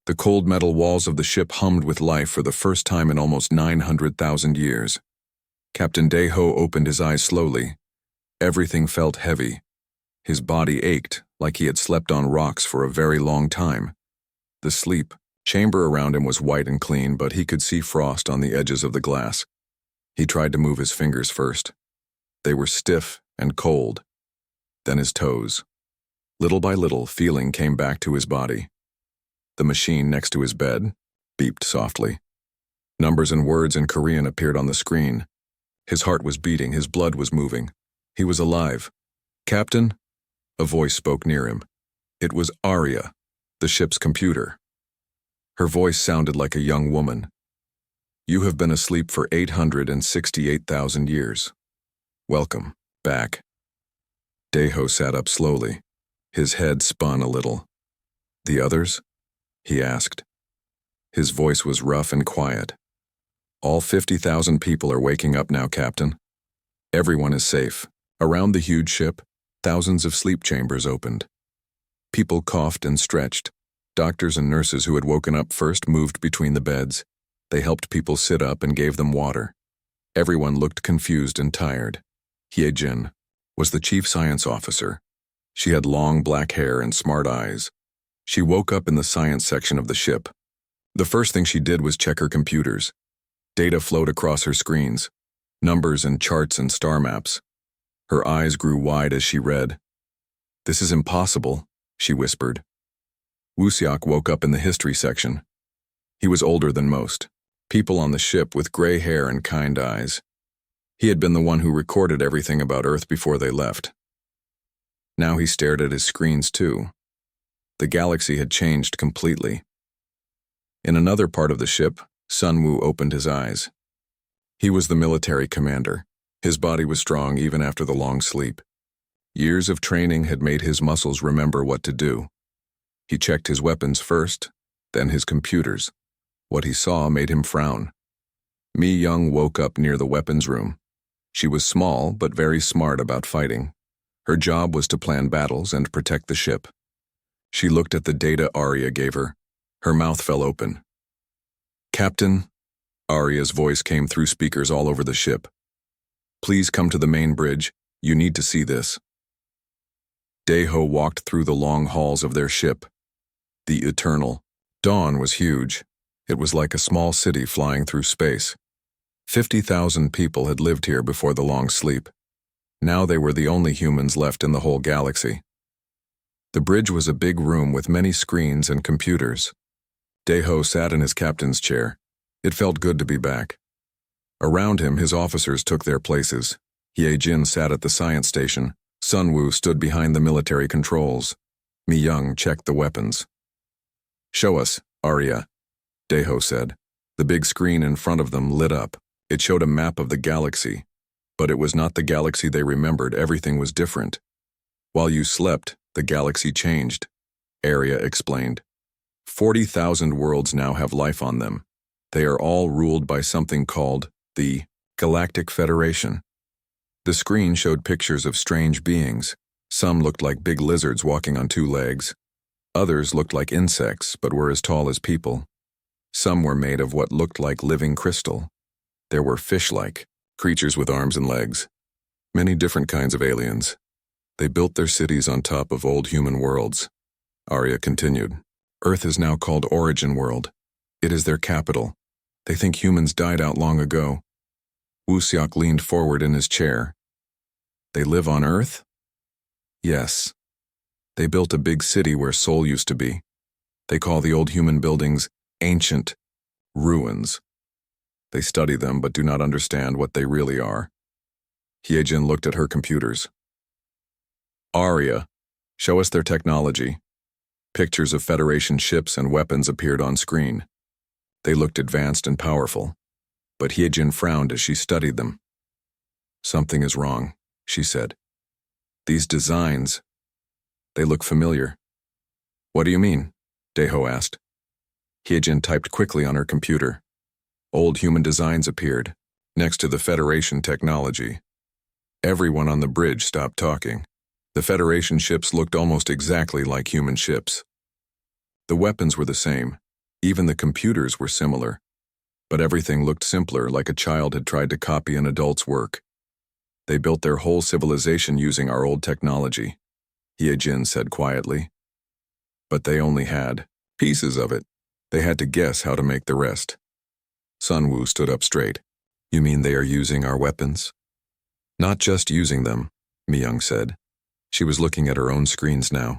The cold metal walls of the ship hummed with life for the first time in almost 900,000 years. Captain Deho opened his eyes slowly. Everything felt heavy. His body ached, like he had slept on rocks for a very long time. The sleep chamber around him was white and clean, but he could see frost on the edges of the glass. He tried to move his fingers first. They were stiff and cold. Then his toes. Little by little, feeling came back to his body. The machine next to his bed beeped softly. Numbers and words in Korean appeared on the screen. His heart was beating, his blood was moving. He was alive. "Captain?" A voice spoke near him. It was Arya, the ship's computer. Her voice sounded like a young woman. "You have been asleep for 868,000 years. Welcome back." Deho sat up slowly. His head spun a little. "The others?" he asked. His voice was rough and quiet. "All 50,000 people are waking up now, Captain. Everyone is safe. Around the huge ship, thousands of sleep chambers opened. People coughed and stretched. Doctors and nurses who had woken up first moved between the beds. They helped people sit up and gave them water. Everyone looked confused and tired. Hyejin was the chief science officer. She had long black hair and smart eyes. She woke up in the science section of the ship. The first thing she did was check her computers. Data flowed across her screens, numbers and charts and star maps. Her eyes grew wide as she read. "This is impossible," she whispered. Wusiak woke up in the history section. He was older than most, people on the ship with gray hair and kind eyes. He had been the one who recorded everything about Earth before they left. Now he stared at his screens too. The galaxy had changed completely. In another part of the ship, Sunwoo opened his eyes. He was the military commander. His body was strong even after the long sleep. Years of training had made his muscles remember what to do. He checked his weapons first, then his computers. What he saw made him frown. Mi Young woke up near the weapons room. She was small but very smart about fighting. Her job was to plan battles and protect the ship. She looked at the data Arya gave her. Her mouth fell open. "Captain," Arya's voice came through speakers all over the ship. "Please come to the main bridge. You need to see this." Deho walked through the long halls of their ship. The Eternal. Dawn was huge. It was like a small city flying through space. 50,000 people had lived here before the long sleep. Now they were the only humans left in the whole galaxy. The bridge was a big room with many screens and computers. Deho sat in his captain's chair. It felt good to be back. Around him, his officers took their places. Hyejin sat at the science station. Sunwoo stood behind the military controls. Mi Young checked the weapons. "Show us, Arya," Deho said. The big screen in front of them lit up. It showed a map of the galaxy. But it was not the galaxy they remembered. Everything was different. "While you slept, the galaxy changed," Arya explained. 40,000 worlds now have life on them. They are all ruled by something called the Galactic Federation. The screen showed pictures of strange beings. Some looked like big lizards walking on 2 legs. Others looked like insects, but were as tall as people. Some were made of what looked like living crystal. There were fish-like creatures with arms and legs. Many different kinds of aliens. They built their cities on top of old human worlds. Arya continued. "Earth is now called Origin World. It is their capital. They think humans died out long ago." Wusiak leaned forward in his chair. "They live on Earth?" "Yes. They built a big city where Seoul used to be. They call the old human buildings ancient ruins. They study them but do not understand what they really are." Hyejin looked at her computers. "Arya, show us their technology." Pictures of Federation ships and weapons appeared on screen. They looked advanced and powerful, but Hyejin frowned as she studied them. "Something is wrong," she said. "These designs, they look familiar." "What do you mean?" Deho asked. Hyejin typed quickly on her computer. Old human designs appeared, next to the Federation technology. Everyone on the bridge stopped talking. The Federation ships looked almost exactly like human ships. The weapons were the same, Even the computers were similar, but everything looked simpler, like a child had tried to copy an adult's work. They built their whole civilization using our old technology, Hyejin said quietly. But they only had pieces of it. They had to guess how to make the rest. Sunwoo stood up straight. You mean they are using our weapons? Not just using them, Myung said. She was looking at her own screens now.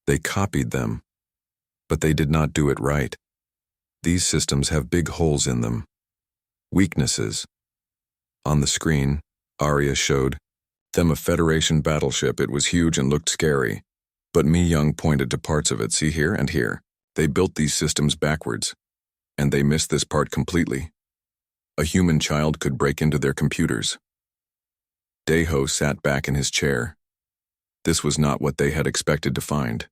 They copied them, but they did not do it right. These systems have big holes in them. Weaknesses. On the screen, Arya showed them a Federation battleship. It was huge and looked scary, but Myung pointed to parts of it. See here and here. They built these systems backwards, and they missed this part completely. A human child could break into their computers. Daeho sat back in his chair. This was not what they had expected to find.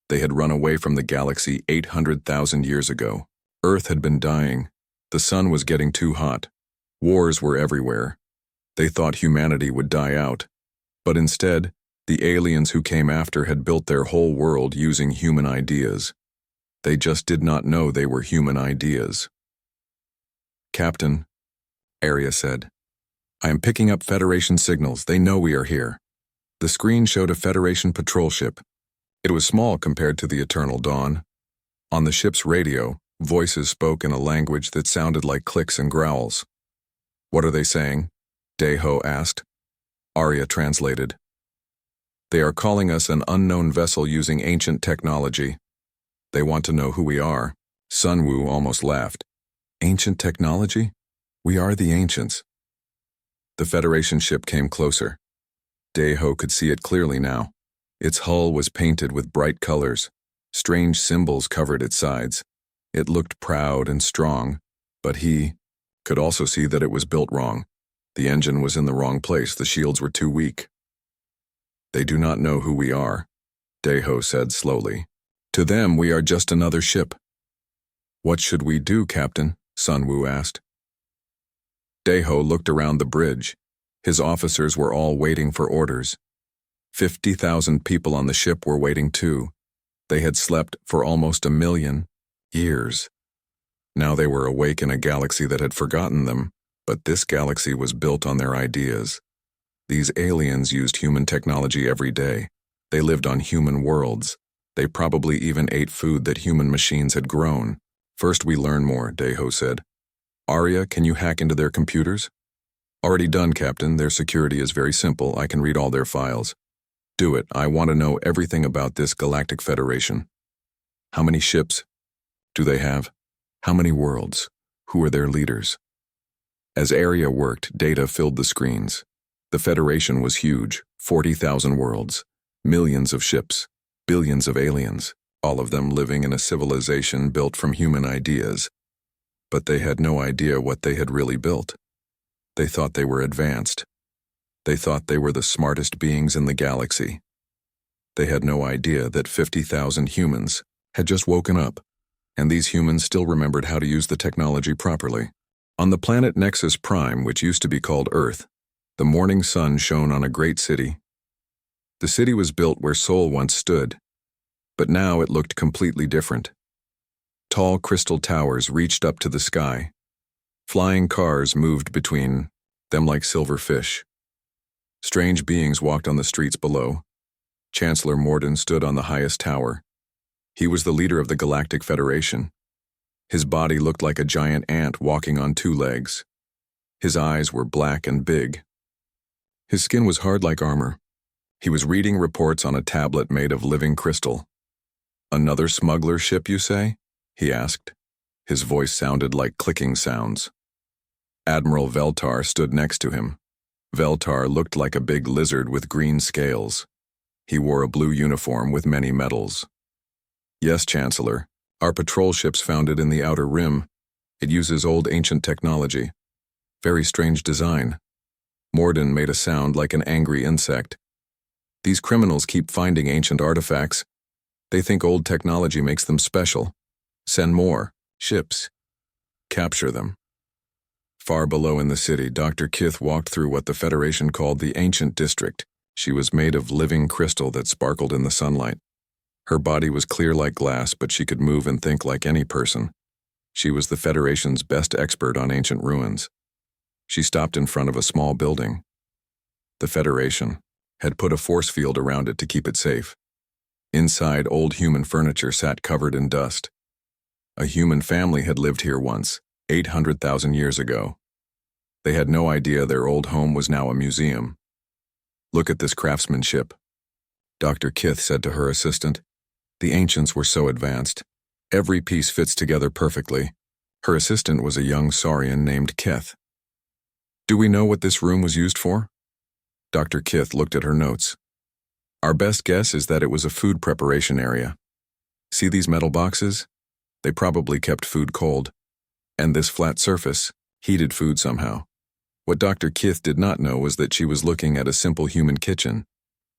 They had run away from the galaxy 800,000 years ago. Earth had been dying. The sun was getting too hot. Wars were everywhere. They thought humanity would die out. But instead, the aliens who came after had built their whole world using human ideas. They just did not know they were human ideas. Captain, Arya said, I am picking up Federation signals. They know we are here. The screen showed a Federation patrol ship. It was small compared to the Eternal Dawn. On the ship's radio, voices spoke in a language that sounded like clicks and growls. What are they saying? Daeho asked. Arya translated. They are calling us an unknown vessel using ancient technology. They want to know who we are. Sunwoo almost laughed. Ancient technology? We are the ancients. The Federation ship came closer. Daeho could see it clearly now. Its hull was painted with bright colors. Strange symbols covered its sides. It looked proud and strong, but he could also see that it was built wrong. The engine was in the wrong place. The shields were too weak. They do not know who we are, Daeho said slowly. To them, we are just another ship. What should we do, Captain? Sunwoo asked. Daeho looked around the bridge. His officers were all waiting for orders. 50,000 people on the ship were waiting too. They had slept for almost 1 million years. Now they were awake in a galaxy that had forgotten them, but this galaxy was built on their ideas. These aliens used human technology every day. They lived on human worlds. They probably even ate food that human machines had grown. First we learn more, Daeho said. Arya, can you hack into their computers? Already done, Captain. Their security is very simple. I can read all their files. Do it. I want to know everything about this Galactic Federation. How many ships do they have? How many worlds? Who are their leaders? As Arya worked, data filled the screens. The Federation was huge, 40,000 worlds, millions of ships, billions of aliens, all of them living in a civilization built from human ideas. But they had no idea what they had really built. They thought they were advanced. They thought they were the smartest beings in the galaxy. They had no idea that 50,000 humans had just woken up, and these humans still remembered how to use the technology properly. On the planet Nexus Prime, which used to be called Earth, the morning sun shone on a great city. The city was built where Seoul once stood, but now it looked completely different. Tall crystal towers reached up to the sky. Flying cars moved between them like silver fish. Strange beings walked on the streets below. Chancellor Morden stood on the highest tower. He was the leader of the Galactic Federation. His body looked like a giant ant walking on 2 legs. His eyes were black and big. His skin was hard like armor. He was reading reports on a tablet made of living crystal. Another smuggler ship, you say? He asked. His voice sounded like clicking sounds. Admiral Veltar stood next to him. Veltar looked like a big lizard with green scales. He wore a blue uniform with many medals. Yes, Chancellor. Our patrol ship's founded in the Outer Rim. It uses old ancient technology. Very strange design. Morden made a sound like an angry insect. These criminals keep finding ancient artifacts. They think old technology makes them special. Send more ships. Capture them. Far below in the city, Dr. Kith walked through what the Federation called the Ancient District. She was made of living crystal that sparkled in the sunlight. Her body was clear like glass, but she could move and think like any person. She was the Federation's best expert on ancient ruins. She stopped in front of a small building. The Federation had put a force field around it to keep it safe. Inside, old human furniture sat covered in dust. A human family had lived here once, 800,000 years ago. They had no idea their old home was now a museum. "Look at this craftsmanship," Dr. Kith said to her assistant. The ancients were so advanced. Every piece fits together perfectly. Her assistant was a young Saurian named Kith. "Do we know what this room was used for?" Dr. Kith looked at her notes. "Our best guess is that it was a food preparation area. See these metal boxes? They probably kept food cold. And this flat surface heated food somehow." What Dr. Kith did not know was that she was looking at a simple human kitchen.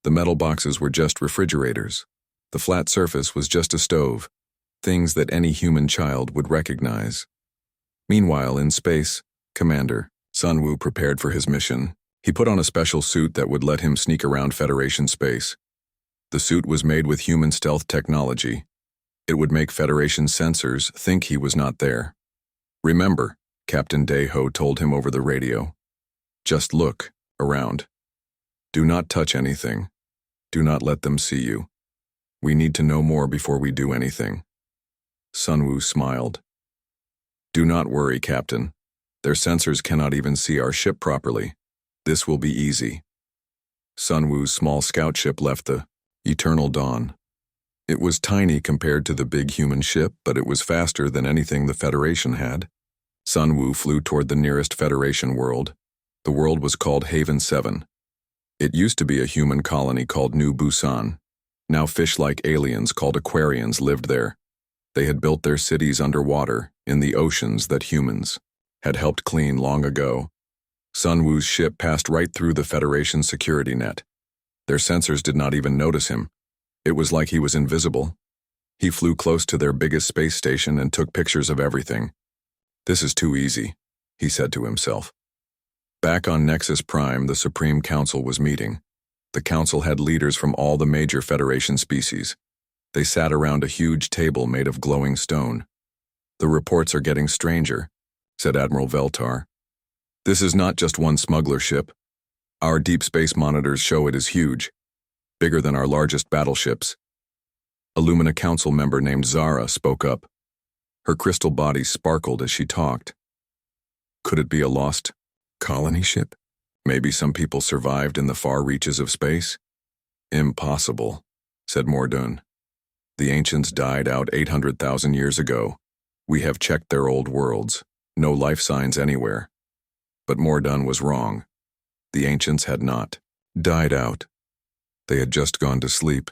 The metal boxes were just refrigerators. The flat surface was just a stove, things that any human child would recognize. Meanwhile, in space, Commander Sunwoo prepared for his mission. He put on a special suit that would let him sneak around Federation space. The suit was made with human stealth technology. It would make Federation sensors think he was not there. "Remember," Captain Daeho told him over the radio, "just look around. Do not touch anything. Do not let them see you. We need to know more before we do anything." Sunwoo smiled. "Do not worry, Captain. Their sensors cannot even see our ship properly. This will be easy." Sunwoo's small scout ship left the Eternal Dawn. It was tiny compared to the big human ship, but it was faster than anything the Federation had. Sunwoo flew toward the nearest Federation world. The world was called Haven 7. It used to be a human colony called New Busan. Now fish-like aliens called Aquarians lived there. They had built their cities underwater, in the oceans that humans had helped clean long ago. Sunwoo's ship passed right through the Federation security net. Their sensors did not even notice him. It was like he was invisible. He flew close to their biggest space station and took pictures of everything. "This is too easy," he said to himself. Back on Nexus Prime, the Supreme Council was meeting. The council had leaders from all the major Federation species. They sat around a huge table made of glowing stone. "The reports are getting stranger," said Admiral Veltar. "This is not just one smuggler ship. Our deep space monitors show it is huge, bigger than our largest battleships." A Lumina Council member named Zara spoke up. Her crystal body sparkled as she talked. "Could it be a lost colony ship? Maybe some people survived in the far reaches of space?" "Impossible," said Mordun. "The ancients died out 800,000 years ago. We have checked their old worlds. No life signs anywhere." But Mordun was wrong. The ancients had not died out. They had just gone to sleep,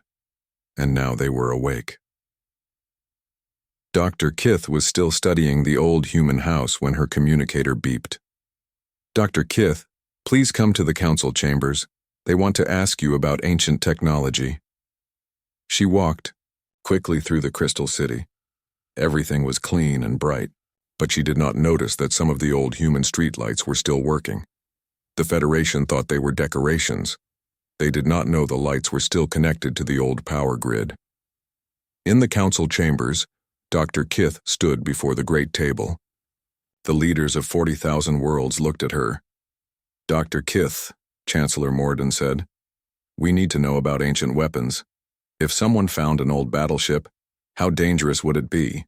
and now they were awake. Dr. Kith was still studying the old human house when her communicator beeped. "Dr. Kith, please come to the council chambers. They want to ask you about ancient technology." She walked quickly through the Crystal City. Everything was clean and bright, but she did not notice that some of the old human streetlights were still working. The Federation thought they were decorations. They did not know the lights were still connected to the old power grid. In the council chambers, Dr. Kith stood before the great table. The leaders of 40,000 worlds looked at her. "Dr. Kith," Chancellor Morden said, "we need to know about ancient weapons. If someone found an old battleship, how dangerous would it be?"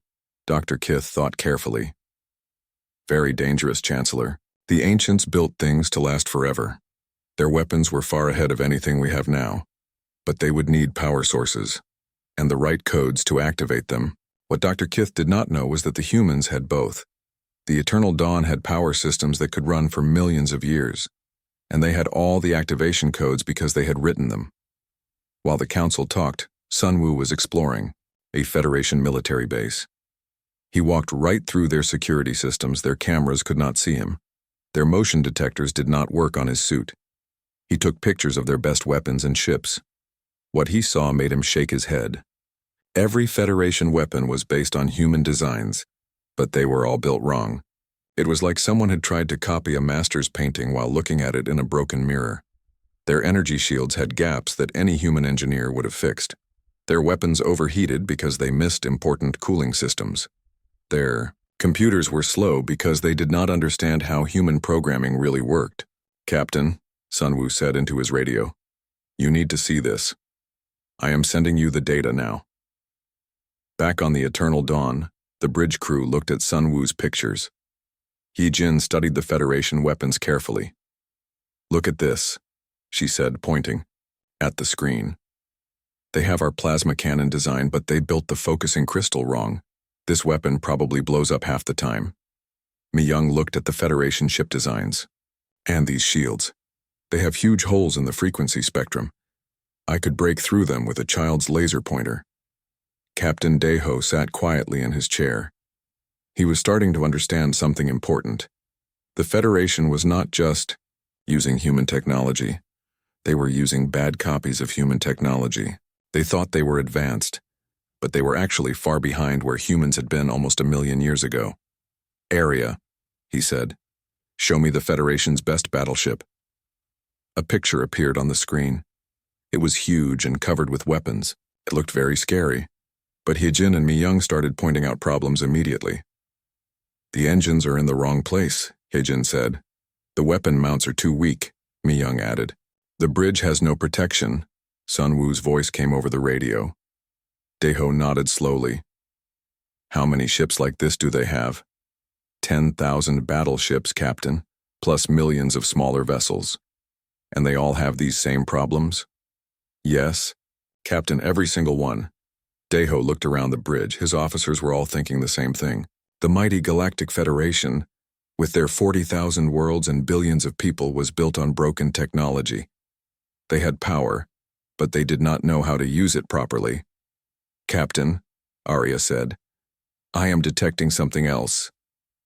Dr. Kith thought carefully. "Very dangerous, Chancellor. The ancients built things to last forever. Their weapons were far ahead of anything we have now, but they would need power sources and the right codes to activate them." What Dr. Kith did not know was that the humans had both. The Eternal Dawn had power systems that could run for millions of years, and they had all the activation codes because they had written them. While the council talked, Sunwoo was exploring a Federation military base. He walked right through their security systems. Their cameras could not see him. Their motion detectors did not work on his suit. He took pictures of their best weapons and ships. What he saw made him shake his head. Every Federation weapon was based on human designs, but they were all built wrong. It was like someone had tried to copy a master's painting while looking at it in a broken mirror. Their energy shields had gaps that any human engineer would have fixed. Their weapons overheated because they missed important cooling systems. Their computers were slow because they did not understand how human programming really worked. "Captain," Sunwoo said into his radio, "you need to see this. I am sending you the data now." Back on the Eternal Dawn, the bridge crew looked at Sunwoo's pictures. Hee-jin studied the Federation weapons carefully. "Look at this," she said, pointing at the screen. "They have our plasma cannon design, but they built the focusing crystal wrong. This weapon probably blows up half the time." Mi-young looked at the Federation ship designs. "And these shields. They have huge holes in the frequency spectrum. I could break through them with a child's laser pointer." Captain Daeho sat quietly in his chair. He was starting to understand something important. The Federation was not just using human technology. They were using bad copies of human technology. They thought they were advanced, but they were actually far behind where humans had been almost 1,000,000 years ago. "Area," he said. "Show me the Federation's best battleship." A picture appeared on the screen. It was huge and covered with weapons. It looked very scary. But Hee-jin and Mi-young started pointing out problems immediately. "The engines are in the wrong place," Hee-jin said. "The weapon mounts are too weak," Mi-young added. "The bridge has no protection." Sunwoo's voice came over the radio. Daeho nodded slowly. "How many ships like this do they have?" 10,000 battleships, Captain, plus millions of smaller vessels. "And they all have these same problems?" "Yes, Captain, every single one." Daeho looked around the bridge. His officers were all thinking the same thing. The mighty Galactic Federation, with their 40,000 worlds and billions of people, was built on broken technology. They had power, but they did not know how to use it properly. "Captain," Arya said, "I am detecting something else.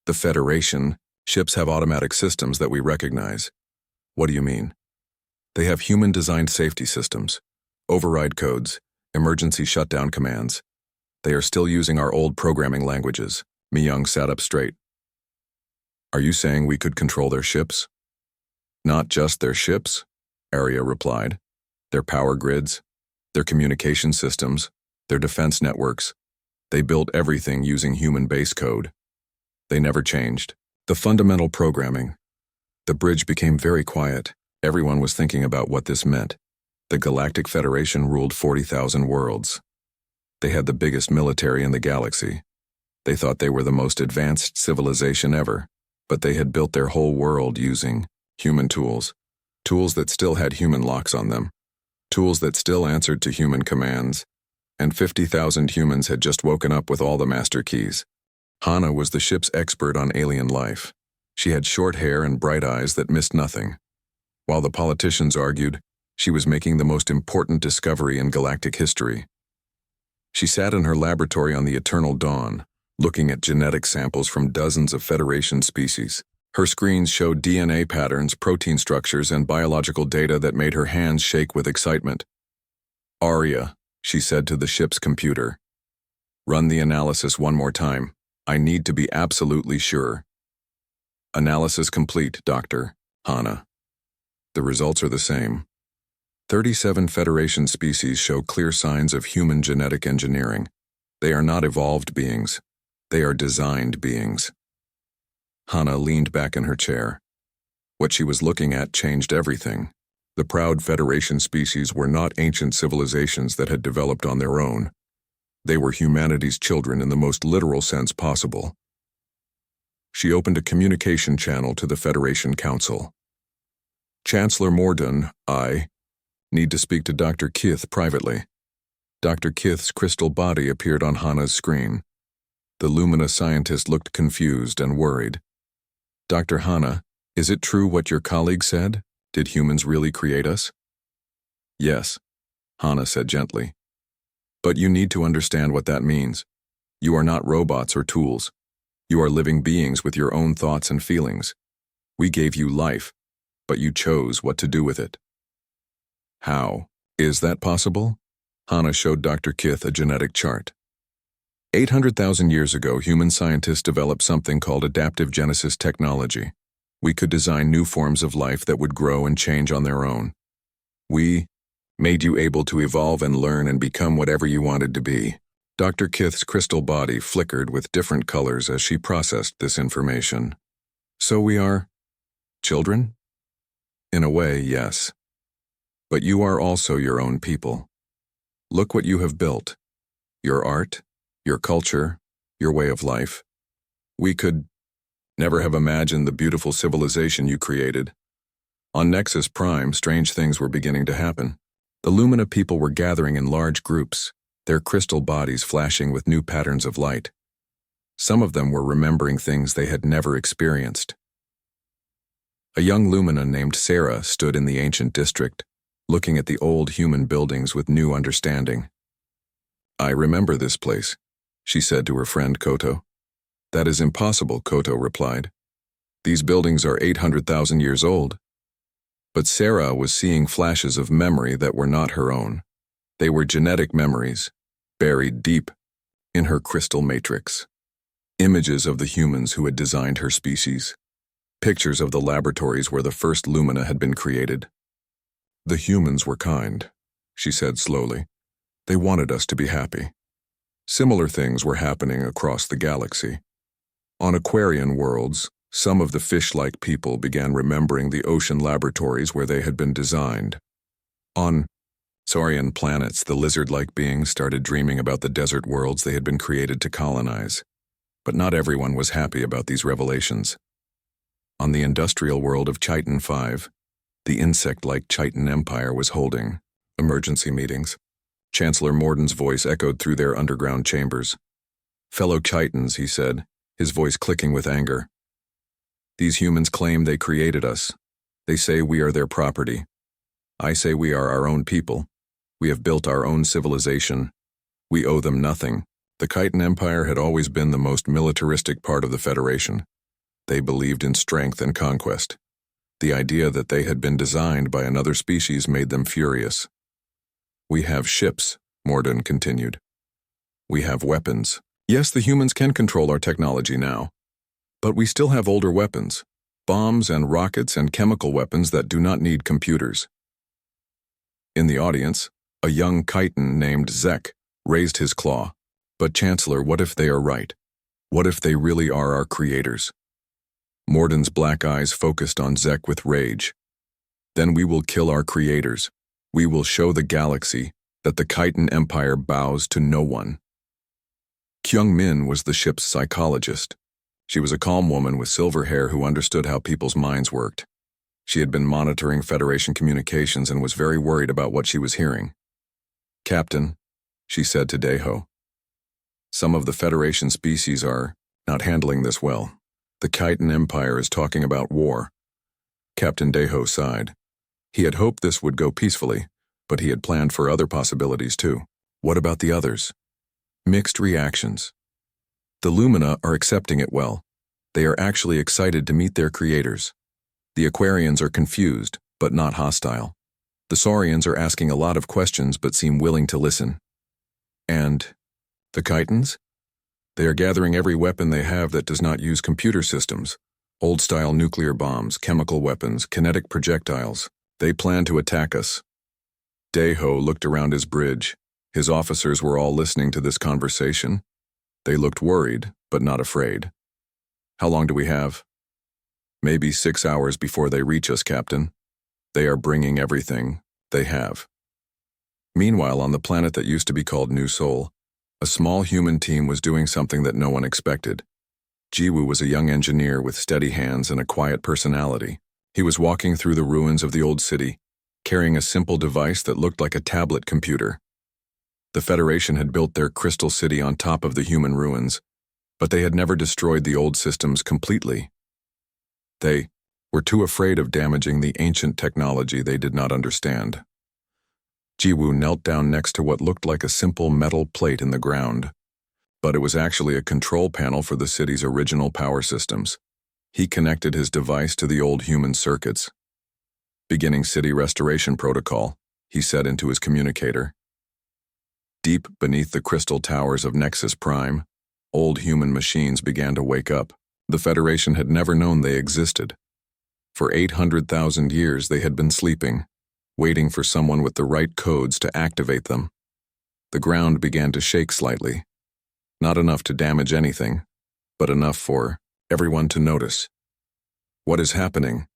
The Federation ships have automatic systems that we recognize." "What do you mean?" "They have human-designed safety systems, override codes, emergency shutdown commands. They are still using our old programming languages." Mi-young sat up straight. "Are you saying we could control their ships?" "Not just their ships," Arya replied. "Their power grids, their communication systems, their defense networks. They built everything using human base code. They never changed. The fundamental programming." The bridge became very quiet. Everyone was thinking about what this meant. The Galactic Federation ruled 40,000 worlds. They had the biggest military in the galaxy. They thought they were the most advanced civilization ever, but they had built their whole world using human tools. Tools that still had human locks on them. Tools that still answered to human commands. And 50,000 humans had just woken up with all the master keys. Hana was the ship's expert on alien life. She had short hair and bright eyes that missed nothing. While the politicians argued, she was making the most important discovery in galactic history. She sat in her laboratory on the Eternal Dawn, looking at genetic samples from dozens of Federation species. Her screens showed DNA patterns, protein structures, and biological data that made her hands shake with excitement. "Arya," she said to the ship's computer, "run the analysis one more time. I need to be absolutely sure." "Analysis complete, Doctor." "Hana." "The results are the same. 37 Federation species show clear signs of human genetic engineering. They are not evolved beings. They are designed beings." Hana leaned back in her chair. What she was looking at changed everything. The proud Federation species were not ancient civilizations that had developed on their own. They were humanity's children in the most literal sense possible. She opened a communication channel to the Federation Council. "Chancellor Mordun, I need to speak to Dr. Kith privately." Dr. Kith's crystal body appeared on Hana's screen. The Lumina scientist looked confused and worried. "Dr. Hana, is it true what your colleague said? Did humans really create us?" "Yes," Hana said gently. "But you need to understand what that means. You are not robots or tools. You are living beings with your own thoughts and feelings. We gave you life, but you chose what to do with it." "How? Is that possible?" Hana showed Dr. Kith a genetic chart. 800,000 years ago, human scientists developed something called adaptive genesis technology. We could design new forms of life that would grow and change on their own. We made you able to evolve and learn and become whatever you wanted to be. Dr. Kith's crystal body flickered with different colors as she processed this information. So we are children? In a way, yes. But you are also your own people. Look what you have built. Your art, your culture, your way of life. We could never have imagined the beautiful civilization you created. On Nexus Prime, strange things were beginning to happen. The Lumina people were gathering in large groups, their crystal bodies flashing with new patterns of light. Some of them were remembering things they had never experienced. A young Lumina named Sarah stood in the ancient district, looking at the old human buildings with new understanding. "I remember this place," she said to her friend Koto. "That is impossible," Koto replied. "These buildings are 800,000 years old." But Sarah was seeing flashes of memory that were not her own. They were genetic memories, buried deep in her crystal matrix. Images of the humans who had designed her species. Pictures of the laboratories where the first Lumina had been created. "The humans were kind," she said slowly. "They wanted us to be happy." Similar things were happening across the galaxy. On Aquarian worlds, some of the fish-like people began remembering the ocean laboratories where they had been designed. On Saurian planets, the lizard-like beings started dreaming about the desert worlds they had been created to colonize. But not everyone was happy about these revelations. On the industrial world of Chiton 5, the insect-like Chiton Empire was holding emergency meetings. Chancellor Morden's voice echoed through their underground chambers. "Fellow Chitons," he said, his voice clicking with anger. "These humans claim they created us. They say we are their property. I say we are our own people. We have built our own civilization. We owe them nothing." The Chiton Empire had always been the most militaristic part of the Federation. They believed in strength and conquest. The idea that they had been designed by another species made them furious. "We have ships," Morden continued. "We have weapons. Yes, the humans can control our technology now. But we still have older weapons, bombs and rockets and chemical weapons that do not need computers." In the audience, a young Chiton named Zek raised his claw. "But Chancellor, what if they are right? What if they really are our creators?" Morden's black eyes focused on Zek with rage. "Then we will kill our creators. We will show the galaxy that the Chiton Empire bows to no one." Kyung Min was the ship's psychologist. She was a calm woman with silver hair who understood how people's minds worked. She had been monitoring Federation communications and was very worried about what she was hearing. "Captain," she said to Daeho, "some of the Federation species are not handling this well. The Chiton Empire is talking about war." Captain Daeho sighed. He had hoped this would go peacefully, but he had planned for other possibilities too. What about the others? Mixed reactions. The Lumina are accepting it well. They are actually excited to meet their creators. The Aquarians are confused, but not hostile. The Saurians are asking a lot of questions but seem willing to listen. And the Chitons? They are gathering every weapon they have that does not use computer systems. Old-style nuclear bombs, chemical weapons, kinetic projectiles. They plan to attack us. Daeho looked around his bridge. His officers were all listening to this conversation. They looked worried, but not afraid. "How long do we have?" "Maybe 6 hours before they reach us, Captain. They are bringing everything they have." Meanwhile, on the planet that used to be called New Sol, a small human team was doing something that no one expected. Jiwoo was a young engineer with steady hands and a quiet personality. He was walking through the ruins of the old city, carrying a simple device that looked like a tablet computer. The Federation had built their crystal city on top of the human ruins, but they had never destroyed the old systems completely. They were too afraid of damaging the ancient technology they did not understand. Jiwoo knelt down next to what looked like a simple metal plate in the ground, but it was actually a control panel for the city's original power systems. He connected his device to the old human circuits. "Beginning city restoration protocol," he said into his communicator. Deep beneath the crystal towers of Nexus Prime, old human machines began to wake up. The Federation had never known they existed. For 800,000 years they had been sleeping. waiting for someone with the right codes to activate them. The ground began to shake slightly. Not enough to damage anything, but enough for everyone to notice. "What is happening?"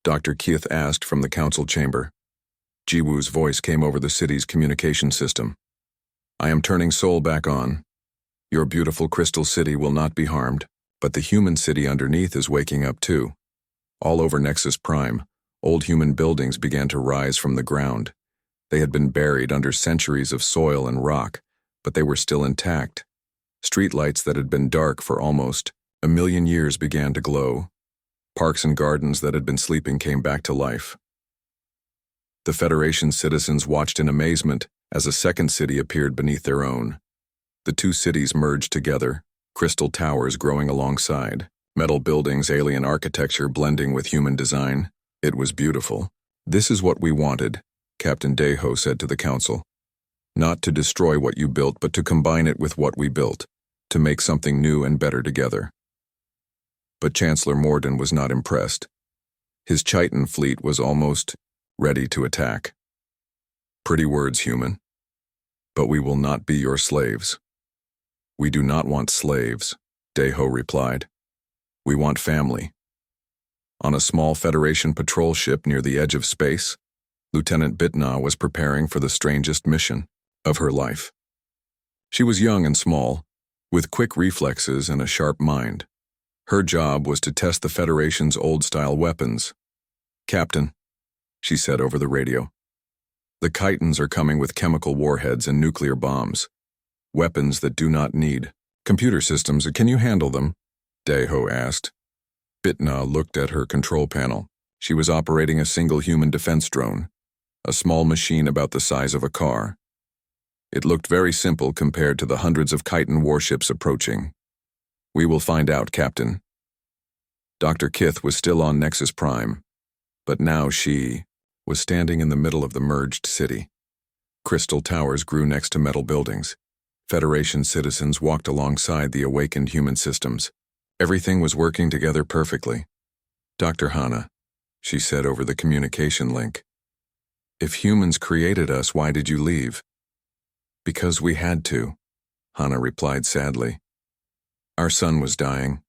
Dr. Keith asked from the council chamber. Jiwoo's voice came over the city's communication system. "I am turning Seoul back on. Your beautiful crystal city will not be harmed, but the human city underneath is waking up too. All over Nexus Prime, old human buildings began to rise from the ground. They had been buried under centuries of soil and rock, but they were still intact. Streetlights that had been dark for almost 1,000,000 years began to glow. Parks and gardens that had been sleeping came back to life. The Federation's citizens watched in amazement as a second city appeared beneath their own. The two cities merged together, crystal towers growing alongside, metal buildings, alien architecture blending with human design. It was beautiful. "This is what we wanted," Captain Daeho said to the council. "Not to destroy what you built, but to combine it with what we built, to make something new and better together." But Chancellor Morden was not impressed. His Chiton fleet was almost ready to attack. "Pretty words, human. But we will not be your slaves." "We do not want slaves," Daeho replied. "We want family." On a small Federation patrol ship near the edge of space, Lieutenant Bitna was preparing for the strangest mission of her life. She was young and small, with quick reflexes and a sharp mind. Her job was to test the Federation's old-style weapons. "Captain," she said over the radio, "the Chitons are coming with chemical warheads and nuclear bombs. Weapons that do not need computer systems. Can you handle them?" Daeho asked. Bitna looked at her control panel. She was operating a single human defense drone, a small machine about the size of a car. It looked very simple compared to the hundreds of Chiton warships approaching. "We will find out, Captain." Dr. Kith was still on Nexus Prime, but now she was standing in the middle of the merged city. Crystal towers grew next to metal buildings. Federation citizens walked alongside the awakened human systems. Everything was working together perfectly. "Dr. Hana," she said over the communication link, "if humans created us, why did you leave?" "Because we had to," Hana replied sadly. "Our sun was dying.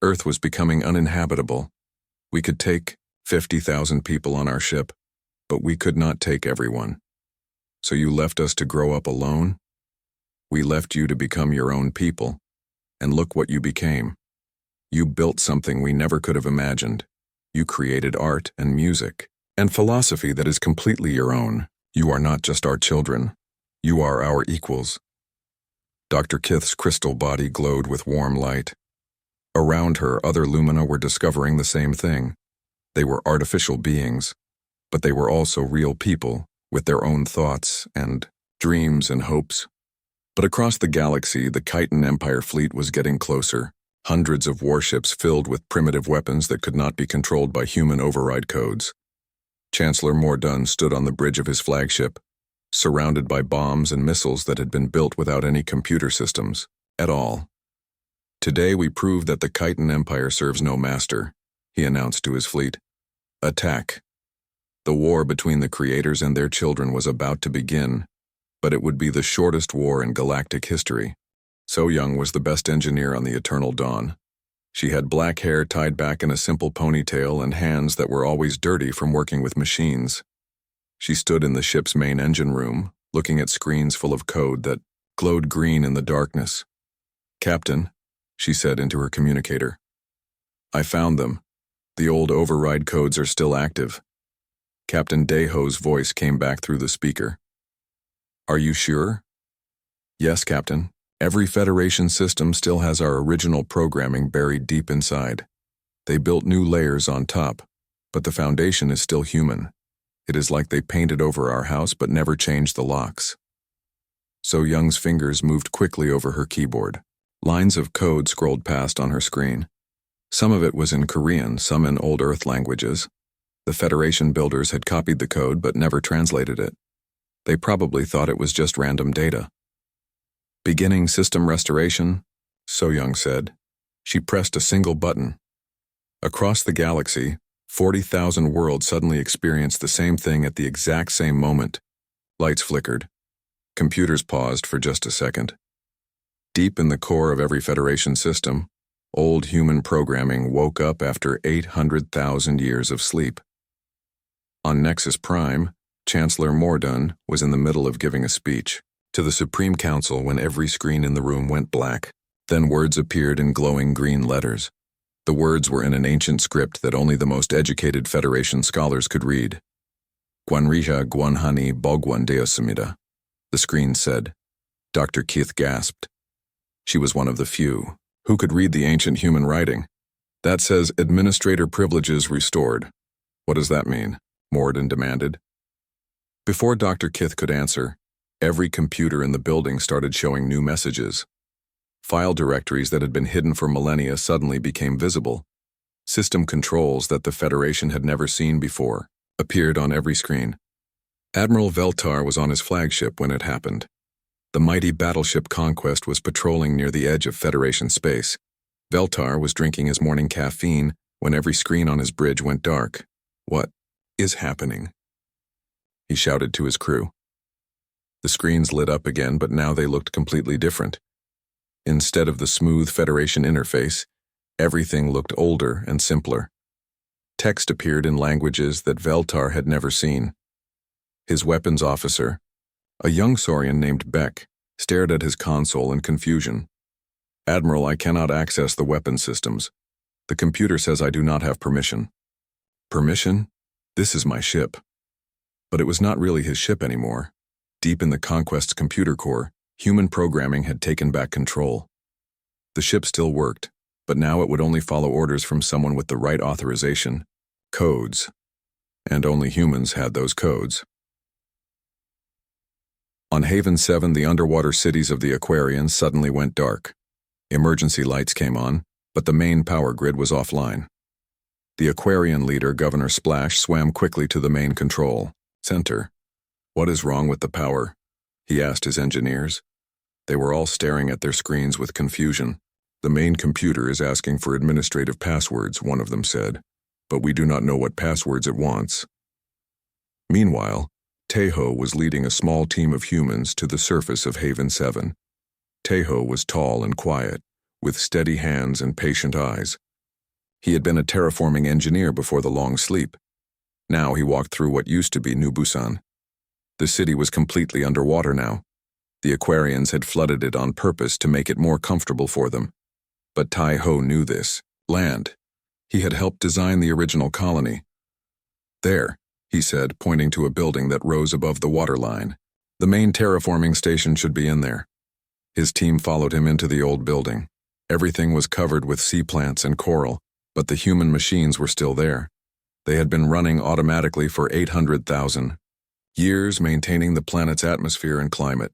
Earth was becoming uninhabitable. We could take 50,000 people on our ship, but we could not take everyone. So you left us to grow up alone? We left you to become your own people. And look what you became. You built something we never could have imagined. You created art and music and philosophy that is completely your own. You are not just our children. You are our equals." Dr. Kith's crystal body glowed with warm light. Around her, other Lumina were discovering the same thing. They were artificial beings, but they were also real people with their own thoughts and dreams and hopes. But across the galaxy, the Chiton Empire fleet was getting closer. Hundreds of warships filled with primitive weapons that could not be controlled by human override codes. Chancellor Morden stood on the bridge of his flagship, surrounded by bombs and missiles that had been built without any computer systems at all. "Today we proved that the Chiton Empire serves no master," he announced to his fleet. "Attack." The war between the creators and their children was about to begin, but it would be the shortest war in galactic history. So Young was the best engineer on the Eternal Dawn. She had black hair tied back in a simple ponytail and hands that were always dirty from working with machines. She stood in the ship's main engine room, looking at screens full of code that glowed green in the darkness. "Captain," she said into her communicator, "I found them. The old override codes are still active." Captain Daeho's voice came back through the speaker. "Are you sure?" "Yes, Captain. Every Federation system still has our original programming buried deep inside. They built new layers on top, but the foundation is still human. It is like they painted over our house but never changed the locks." So Young's fingers moved quickly over her keyboard. Lines of code scrolled past on her screen. Some of it was in Korean, some in Old Earth languages. The Federation builders had copied the code but never translated it. They probably thought it was just random data. "Beginning system restoration," So Young said. She pressed a single button. Across the galaxy, 40,000 worlds suddenly experienced the same thing at the exact same moment. Lights flickered. Computers paused for just a second. Deep in the core of every Federation system, old human programming woke up after 800,000 years of sleep. On Nexus Prime, Chancellor Mordun was in the middle of giving a speech to the Supreme Council when every screen in the room went black. Then words appeared in glowing green letters. The words were in an ancient script that only the most educated Federation scholars could read. Guanrija Guanhani Bogwan Deosamida, the screen said. Dr. Keith gasped. She was one of the few who could read the ancient human writing. That says administrator privileges restored. What does that mean? Morden demanded. Before Dr. Kith could answer, every computer in the building started showing new messages. File directories that had been hidden for millennia suddenly became visible. System controls that the Federation had never seen before appeared on every screen. Admiral Veltar was on his flagship when it happened. The mighty battleship Conquest was patrolling near the edge of Federation space. Veltar was drinking his morning caffeine when every screen on his bridge went dark. What is happening? He shouted to his crew. The screens lit up again, but now they looked completely different. Instead of the smooth Federation interface, everything looked older and simpler. Text appeared in languages that Veltar had never seen. His weapons officer, a young Saurian named Beck, stared at his console in confusion. Admiral, I cannot access the weapon systems. The computer says I do not have permission. Permission? This is my ship. But it was not really his ship anymore. Deep in the Conquest's computer core, human programming had taken back control. The ship still worked, but now it would only follow orders from someone with the right authorization, codes. And only humans had those codes. On Haven 7, the underwater cities of the Aquarians suddenly went dark. Emergency lights came on, but the main power grid was offline. The Aquarian leader, Governor Splash, swam quickly to the main control center. What is wrong with the power? He asked his engineers. They were all staring at their screens with confusion. The main computer is asking for administrative passwords, one of them said, but we do not know what passwords it wants. Meanwhile, Tejo was leading a small team of humans to the surface of Haven 7. Tejo was tall and quiet, with steady hands and patient eyes. He had been a terraforming engineer before the long sleep. Now he walked through what used to be New Busan. The city was completely underwater now. The Aquarians had flooded it on purpose to make it more comfortable for them. But Tai Ho knew this. Land. He had helped design the original colony. There, he said, pointing to a building that rose above the waterline. The main terraforming station should be in there. His team followed him into the old building. Everything was covered with sea plants and coral, but the human machines were still there. They had been running automatically for 800,000 years, maintaining the planet's atmosphere and climate.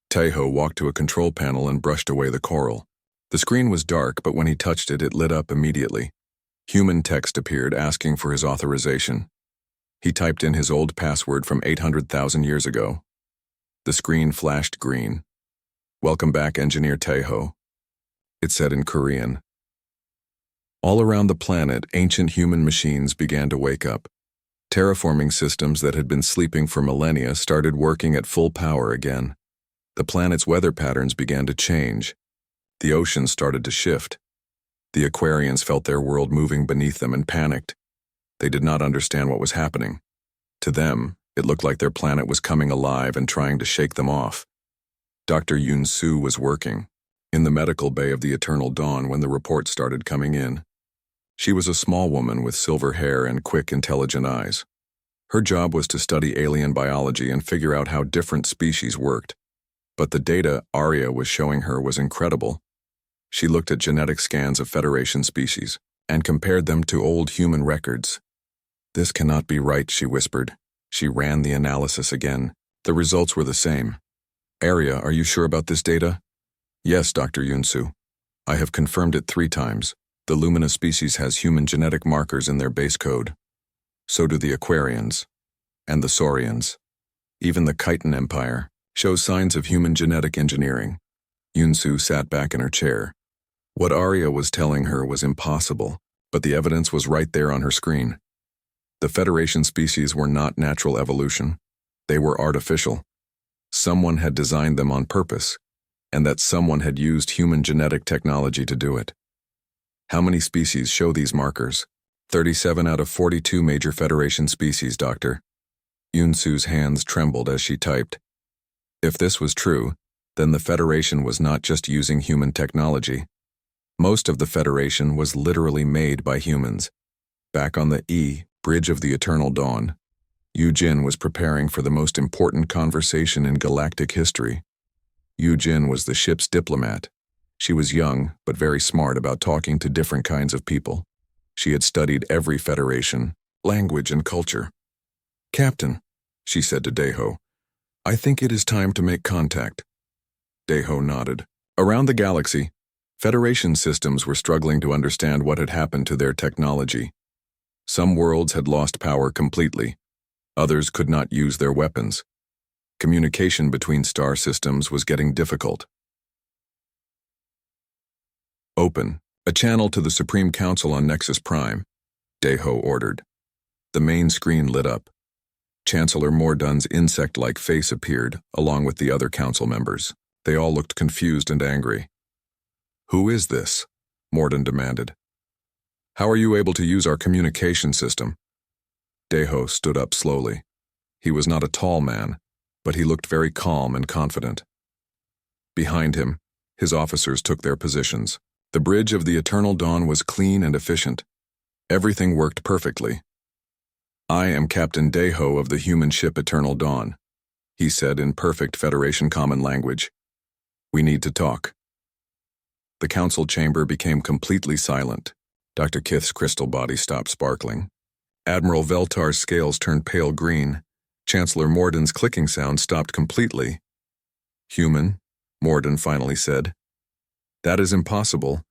Tejo walked to a control panel and brushed away the coral. The screen was dark, but when he touched it, it lit up immediately. Human text appeared asking for his authorization. He typed in his old password from 800,000 years ago. The screen flashed green. Welcome back, Engineer Tejo. It said in Korean. All around the planet, ancient human machines began to wake up. Terraforming systems that had been sleeping for millennia started working at full power again. The planet's weather patterns began to change. The oceans started to shift. The Aquarians felt their world moving beneath them and panicked. They did not understand what was happening. To them, it looked like their planet was coming alive and trying to shake them off. Dr. Yun Su was working in the medical bay of the Eternal Dawn when the reports started coming in. She was a small woman with silver hair and quick, intelligent eyes. Her job was to study alien biology and figure out how different species worked. But the data Arya was showing her was incredible. She looked at genetic scans of Federation species and compared them to old human records. This cannot be right, she whispered. She ran the analysis again. The results were the same. Arya, are you sure about this data? Yes, Dr. Yunsu. I have confirmed it 3 times. The Lumina species has human genetic markers in their base code. So do the Aquarians. And the Saurians. Even the Khitan Empire shows signs of human genetic engineering. Yunsu sat back in her chair. What Arya was telling her was impossible. But the evidence was right there on her screen. The Federation species were not natural evolution. They were artificial. Someone had designed them on purpose, and that someone had used human genetic technology to do it. How many species show these markers? 37 out of 42 major Federation species, Doctor. Yunsu's hands trembled as she typed. If this was true, then the Federation was not just using human technology. Most of the Federation was literally made by humans. Back on the Bridge of the Eternal Dawn, Yu-Jin was preparing for the most important conversation in galactic history. Yu-Jin was the ship's diplomat. She was young, but very smart about talking to different kinds of people. She had studied every Federation, language, and culture. "Captain," she said to Daeho, "I think it is time to make contact." Daeho nodded. Around the galaxy, Federation systems were struggling to understand what had happened to their technology. Some worlds had lost power completely. Others could not use their weapons. Communication between star systems was getting difficult. "Open a channel to the Supreme Council on Nexus Prime," Daeho ordered. The main screen lit up. Chancellor Mordun's insect-like face appeared, along with the other council members. They all looked confused and angry. "Who is this?" Mordun demanded. "How are you able to use our communication system?" Daeho stood up slowly. He was not a tall man, but he looked very calm and confident. Behind him, his officers took their positions. The Bridge of the Eternal Dawn was clean and efficient. Everything worked perfectly. "I am Captain Daeho of the human ship Eternal Dawn," he said in perfect Federation common language. "We need to talk." The council chamber became completely silent. Dr. Kith's crystal body stopped sparkling. Admiral Veltar's scales turned pale green. Chancellor Mordun's clicking sound stopped completely. "Human," Mordun finally said. "That is impossible.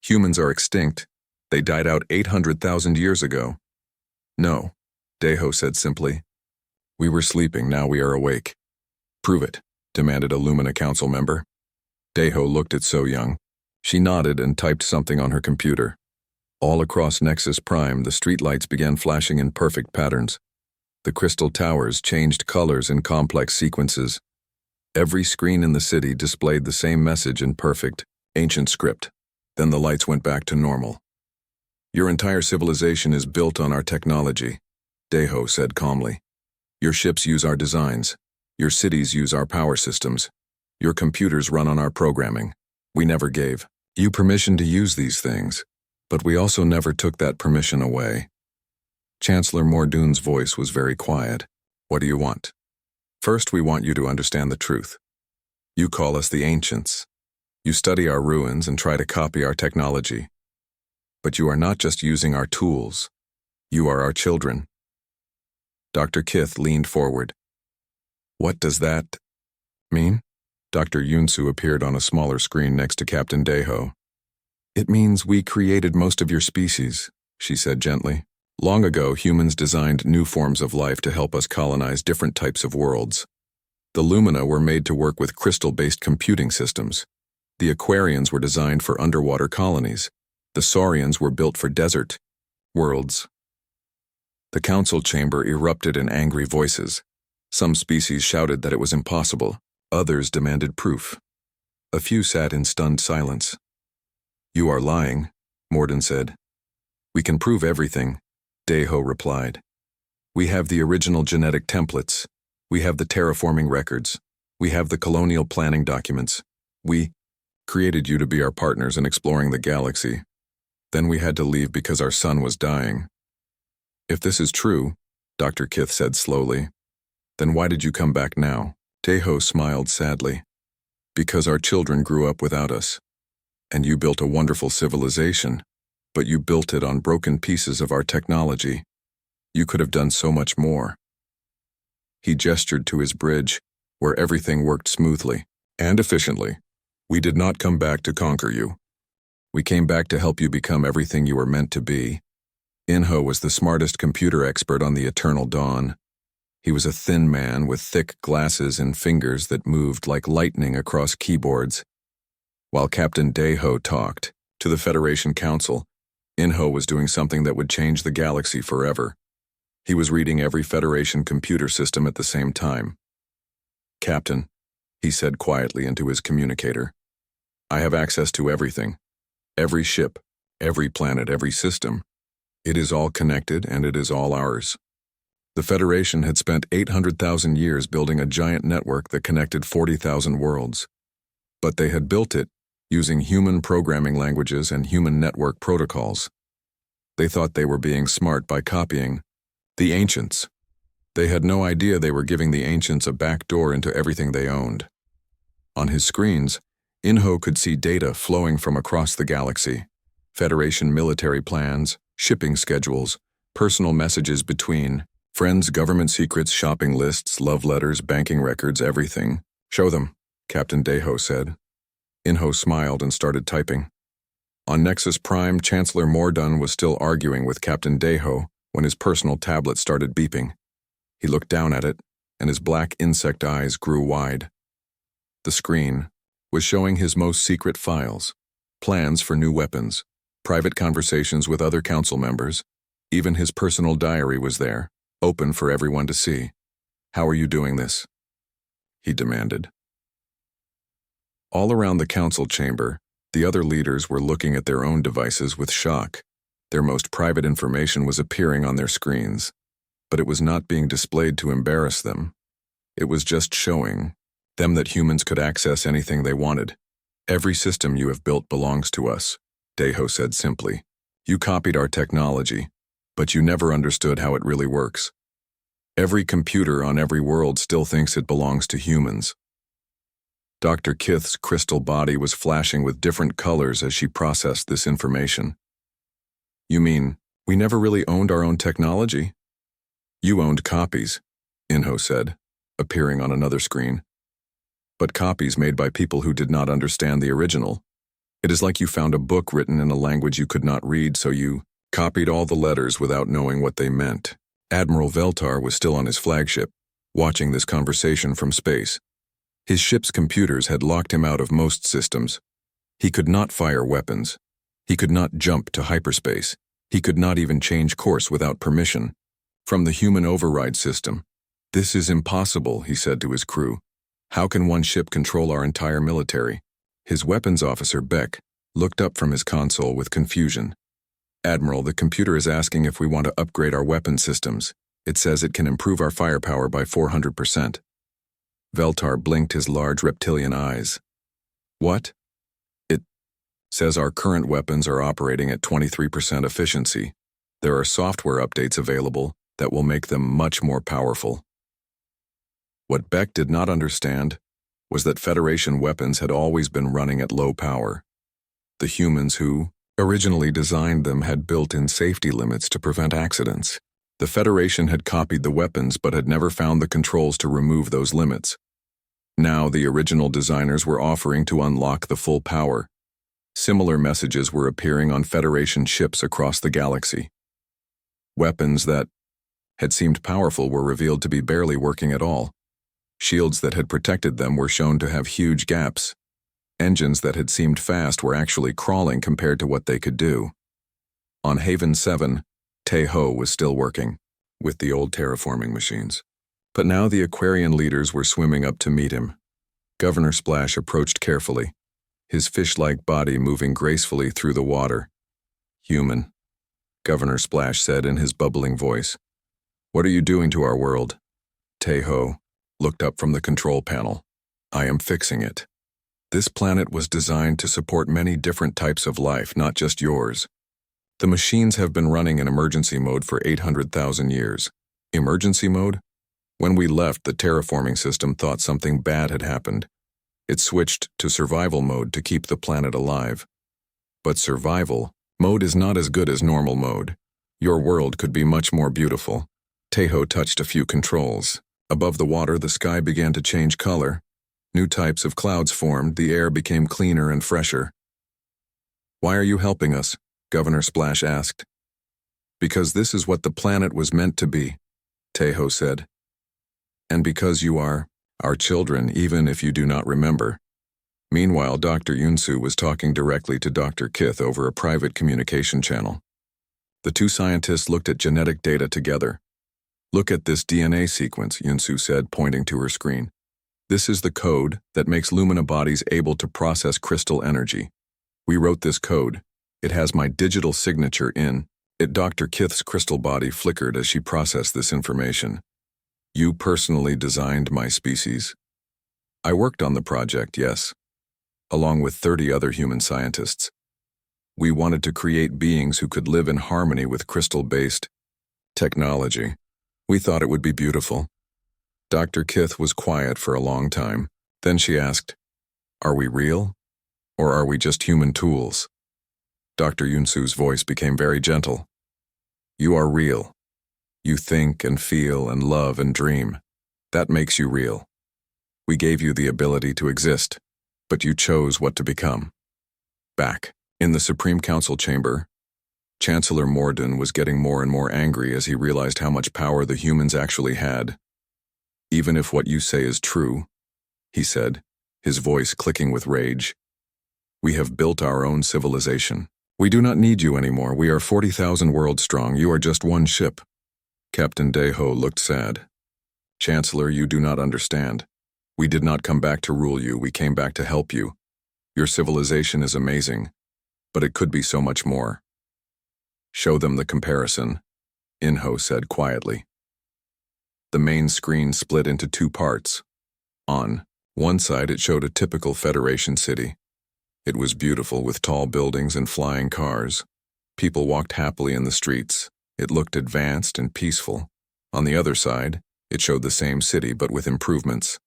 Humans are extinct. They died out 800,000 years ago." "No," Daeho said simply. "We were sleeping, now we are awake." "Prove it," demanded a Lumina Council member. Daeho looked at So Young. She nodded and typed something on her computer. All across Nexus Prime, the streetlights began flashing in perfect patterns. The crystal towers changed colors in complex sequences. Every screen in the city displayed the same message in perfect, ancient script. Then the lights went back to normal. "Your entire civilization is built on our technology," Daeho said calmly. "Your ships use our designs. Your cities use our power systems. Your computers run on our programming. We never gave you permission to use these things, but we also never took that permission away." Chancellor Mordun's voice was very quiet. "What do you want?" "First, we want you to understand the truth. You call us the Ancients. You study our ruins and try to copy our technology. But you are not just using our tools. You are our children." Dr. Kith leaned forward. "What does that mean?" Dr. Yunsu appeared on a smaller screen next to Captain Daeho. "It means we created most of your species," she said gently. "Long ago, humans designed new forms of life to help us colonize different types of worlds. The Lumina were made to work with crystal-based computing systems. The Aquarians were designed for underwater colonies. The Saurians were built for desert worlds." The council chamber erupted in angry voices. Some species shouted that it was impossible. Others demanded proof. A few sat in stunned silence. "You are lying," Mordun said. "We can prove everything," Daeho replied. "We have the original genetic templates. We have the terraforming records. We have the colonial planning documents. We created you to be our partners in exploring the galaxy. Then we had to leave because our son was dying." "If this is true," Dr. Kith said slowly, "then why did you come back now?" Daeho smiled sadly. "Because our children grew up without us. And you built a wonderful civilization, but you built it on broken pieces of our technology. You could have done so much more." He gestured to his bridge, where everything worked smoothly and efficiently. "We did not come back to conquer you. We came back to help you become everything you were meant to be." Inho was the smartest computer expert on the Eternal Dawn. He was a thin man with thick glasses and fingers that moved like lightning across keyboards. While Captain Daeho talked to the Federation Council, Inho was doing something that would change the galaxy forever. He was reading every Federation computer system at the same time. "Captain," he said quietly into his communicator, "I have access to everything. Every ship, every planet, every system. It is all connected and it is all ours." The Federation had spent 800,000 years building a giant network that connected 40,000 worlds. But they had built it using human programming languages and human network protocols. They thought they were being smart by copying the ancients. They had no idea they were giving the ancients a back door into everything they owned. On his screens, Inho could see data flowing from across the galaxy: Federation military plans, shipping schedules, personal messages between friends, government secrets, shopping lists, love letters, banking records, everything. "Show them," Captain Deho said. Inho smiled and started typing. On Nexus Prime, Chancellor Mordun was still arguing with Captain Deho when his personal tablet started beeping. He looked down at it, and his black insect eyes grew wide. The screen was showing his most secret files, plans for new weapons, private conversations with other council members. Even his personal diary was there, open for everyone to see. "How are you doing this?" he demanded. All around the council chamber, the other leaders were looking at their own devices with shock. Their most private information was appearing on their screens, but it was not being displayed to embarrass them. It was just showing them that humans could access anything they wanted. "Every system you have built belongs to us," Deho said simply. "You copied our technology, but you never understood how it really works. Every computer on every world still thinks it belongs to humans." Dr. Kith's crystal body was flashing with different colors as she processed this information. "You mean, we never really owned our own technology?" "You owned copies," Inho said, appearing on another screen. "But copies made by people who did not understand the original. It is like you found a book written in a language you could not read, so you copied all the letters without knowing what they meant." Admiral Veltar was still on his flagship, watching this conversation from space. His ship's computers had locked him out of most systems. He could not fire weapons. He could not jump to hyperspace. He could not even change course without permission from the human override system. "This is impossible," he said to his crew. "How can one ship control our entire military?" His weapons officer, Beck, looked up from his console with confusion. "Admiral, the computer is asking if we want to upgrade our weapon systems. It says it can improve our firepower by 400%. Veltar blinked his large reptilian eyes. "What?" "It says our current weapons are operating at 23% efficiency. There are software updates available that will make them much more powerful." What Beck did not understand was that Federation weapons had always been running at low power. The humans who originally designed them had built-in safety limits to prevent accidents. The Federation had copied the weapons but had never found the controls to remove those limits. Now the original designers were offering to unlock the full power. Similar messages were appearing on Federation ships across the galaxy. Weapons that had seemed powerful were revealed to be barely working at all. Shields that had protected them were shown to have huge gaps. Engines that had seemed fast were actually crawling compared to what they could do. On Haven 7, Teho was still working with the old terraforming machines. But now the Aquarian leaders were swimming up to meet him. Governor Splash approached carefully, his fish-like body moving gracefully through the water. "Human," Governor Splash said in his bubbling voice. "What are you doing to our world?" Teho looked up from the control panel. "I am fixing it. This planet was designed to support many different types of life, not just yours. The machines have been running in emergency mode for 800,000 years. Emergency mode? When we left, the terraforming system thought something bad had happened. It switched to survival mode to keep the planet alive. But survival mode is not as good as normal mode. Your world could be much more beautiful." Teho touched a few controls. Above the water, the sky began to change color. New types of clouds formed, the air became cleaner and fresher. "Why are you helping us?" Governor Splash asked. "Because this is what the planet was meant to be," Teho said. "And because you are our children, even if you do not remember." Meanwhile, Dr. Yunsu was talking directly to Dr. Kith over a private communication channel. The two scientists looked at genetic data together. Look at this DNA sequence, Yunsu said, pointing to her screen. This is the code that makes Lumina bodies able to process crystal energy. We wrote this code. It has my digital signature in it. Dr. Kith's crystal body flickered as she processed this information. You personally designed my species? I worked on the project, yes, along with 30 other human scientists. We wanted to create beings who could live in harmony with crystal-based technology. We thought it would be beautiful. Dr. Kith was quiet for a long time. Then she asked, "Are we real? Or are we just human tools?" Dr. Yunsu's voice became very gentle. You are real. You think and feel and love and dream. That makes you real. We gave you the ability to exist, but you chose what to become. Back in the Supreme Council chamber, Chancellor Morden was getting more and more angry as he realized how much power the humans actually had. Even if what you say is true, he said, his voice clicking with rage, we have built our own civilization. We do not need you anymore. We are 40,000 worlds strong. You are just one ship. Captain Deho looked sad. Chancellor, you do not understand. We did not come back to rule you. We came back to help you. Your civilization is amazing, but it could be so much more. Show them the comparison, Inho said quietly. The main screen split into two parts. On one side, it showed a typical Federation city. It was beautiful with tall buildings and flying cars. People walked happily in the streets. It looked advanced and peaceful. On the other side, it showed the same city but with improvements.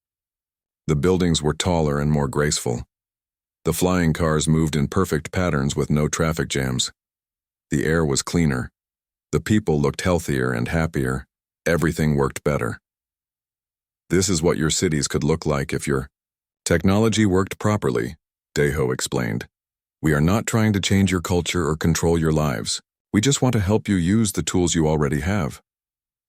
The buildings were taller and more graceful. The flying cars moved in perfect patterns with no traffic jams. The air was cleaner. The people looked healthier and happier. Everything worked better. This is what your cities could look like if your technology worked properly, Deho explained. We are not trying to change your culture or control your lives. We just want to help you use the tools you already have.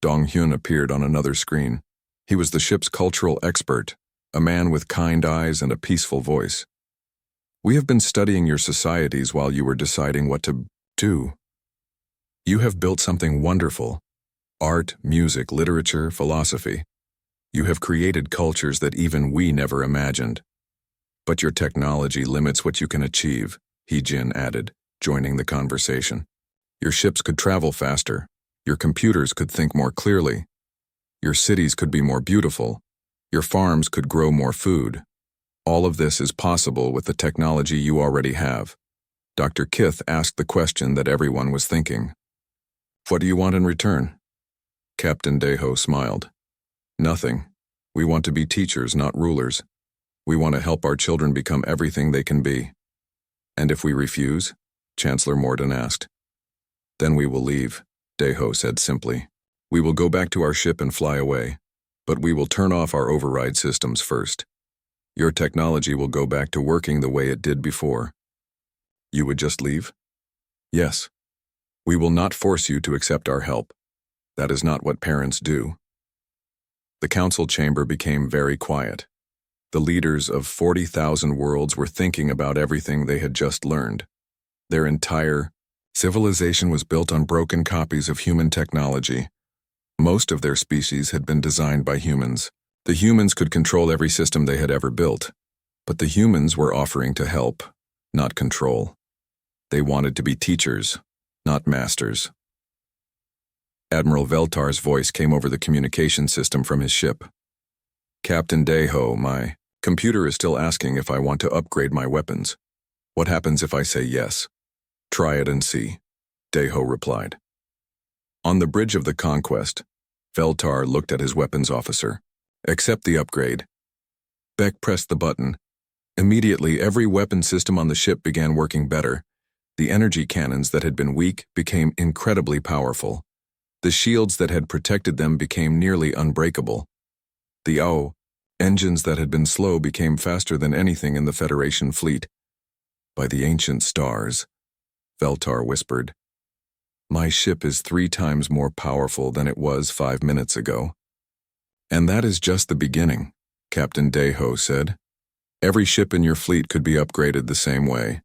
Dong Hyun appeared on another screen. He was the ship's cultural expert, a man with kind eyes and a peaceful voice. We have been studying your societies while you were deciding what to do. You have built something wonderful. Art, music, literature, philosophy. You have created cultures that even we never imagined. But your technology limits what you can achieve, He-jin added, joining the conversation. Your ships could travel faster. Your computers could think more clearly. Your cities could be more beautiful. Your farms could grow more food. All of this is possible with the technology you already have. Dr. Kith asked the question that everyone was thinking. What do you want in return? Captain Deho smiled. Nothing. We want to be teachers, not rulers. We want to help our children become everything they can be. And if we refuse? Chancellor Morden asked. Then we will leave, Deho said simply. We will go back to our ship and fly away. But we will turn off our override systems first. Your technology will go back to working the way it did before. You would just leave? Yes. We will not force you to accept our help. That is not what parents do. The council chamber became very quiet. The leaders of 40,000 worlds were thinking about everything they had just learned. Their entire civilization was built on broken copies of human technology. Most of their species had been designed by humans. The humans could control every system they had ever built, but the humans were offering to help, not control. They wanted to be teachers, not masters. Admiral Veltar's voice came over the communication system from his ship. Captain Deho, my computer is still asking if I want to upgrade my weapons. What happens if I say yes? Try it and see, Deho replied. On the bridge of the Conquest, Veltar looked at his weapons officer. Accept the upgrade. Beck pressed the button. Immediately, every weapon system on the ship began working better. The energy cannons that had been weak became incredibly powerful. The shields that had protected them became nearly unbreakable. The engines that had been slow became faster than anything in the Federation fleet. By the ancient stars, Veltar whispered. My ship is 3 times more powerful than it was 5 minutes ago. And that is just the beginning, Captain Deho said. Every ship in your fleet could be upgraded the same way.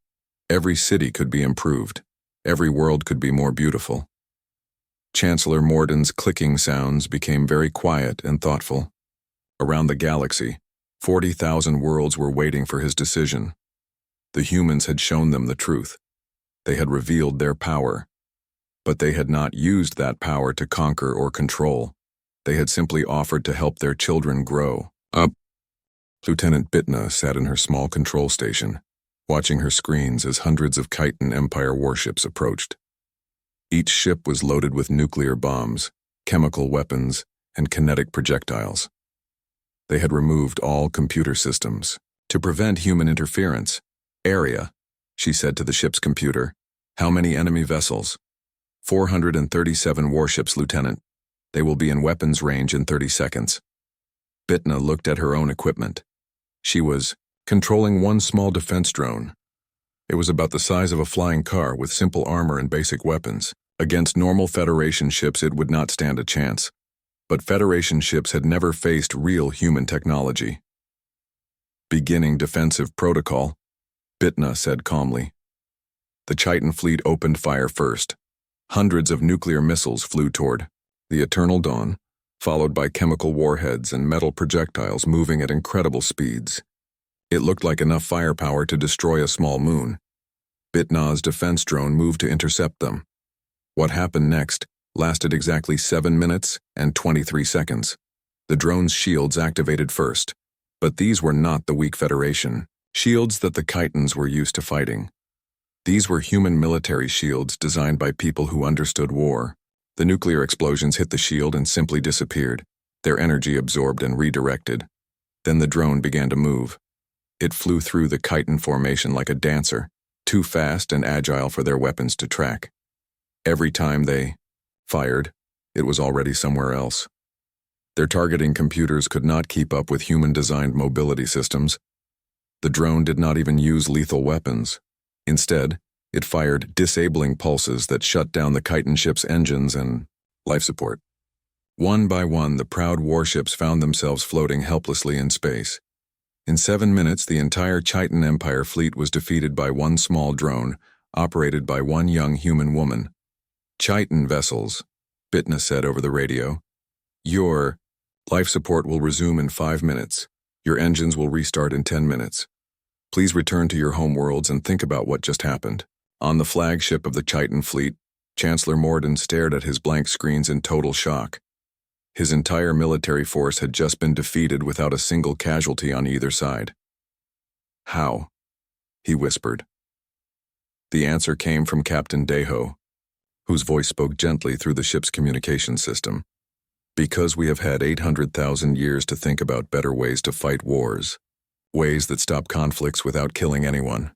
Every city could be improved. Every world could be more beautiful. Chancellor Morden's clicking sounds became very quiet and thoughtful. Around the galaxy, 40,000 worlds were waiting for his decision. The humans had shown them the truth. They had revealed their power. But they had not used that power to conquer or control. They had simply offered to help their children grow up. Lieutenant Bitna sat in her small control station, watching her screens as hundreds of Chiton Empire warships approached. Each ship was loaded with nuclear bombs, chemical weapons, and kinetic projectiles. They had removed all computer systems to prevent human interference. Area, she said to the ship's computer. How many enemy vessels? 437 warships, Lieutenant. They will be in weapons range in 30 seconds. Bitna looked at her own equipment. She was controlling one small defense drone. It was about the size of a flying car with simple armor and basic weapons. Against normal Federation ships, it would not stand a chance. But Federation ships had never faced real human technology. Beginning defensive protocol, Bitna said calmly. The Chiton fleet opened fire first. Hundreds of nuclear missiles flew toward the Eternal Dawn, followed by chemical warheads and metal projectiles moving at incredible speeds. It looked like enough firepower to destroy a small moon. Bitna's defense drone moved to intercept them. What happened next lasted exactly 7 minutes and 23 seconds. The drone's shields activated first, but these were not the weak Federation shields that the Chitons were used to fighting. These were human military shields designed by people who understood war. The nuclear explosions hit the shield and simply disappeared, their energy absorbed and redirected. Then the drone began to move. It flew through the Chiton formation like a dancer, too fast and agile for their weapons to track. Every time they fired, it was already somewhere else. Their targeting computers could not keep up with human-designed mobility systems. The drone did not even use lethal weapons. Instead, it fired disabling pulses that shut down the Chiton ship's engines and life support. One by one, the proud warships found themselves floating helplessly in space. In 7 minutes, the entire Chiton Empire fleet was defeated by one small drone, operated by one young human woman. Chiton vessels, Bitna said over the radio. Your life support will resume in 5 minutes. Your engines will restart in 10 minutes. Please return to your homeworlds and think about what just happened. On the flagship of the Chiton fleet, Chancellor Morden stared at his blank screens in total shock. His entire military force had just been defeated without a single casualty on either side. How? He whispered. The answer came from Captain Deho, whose voice spoke gently through the ship's communication system. Because we have had 800,000 years to think about better ways to fight wars, ways that stop conflicts without killing anyone.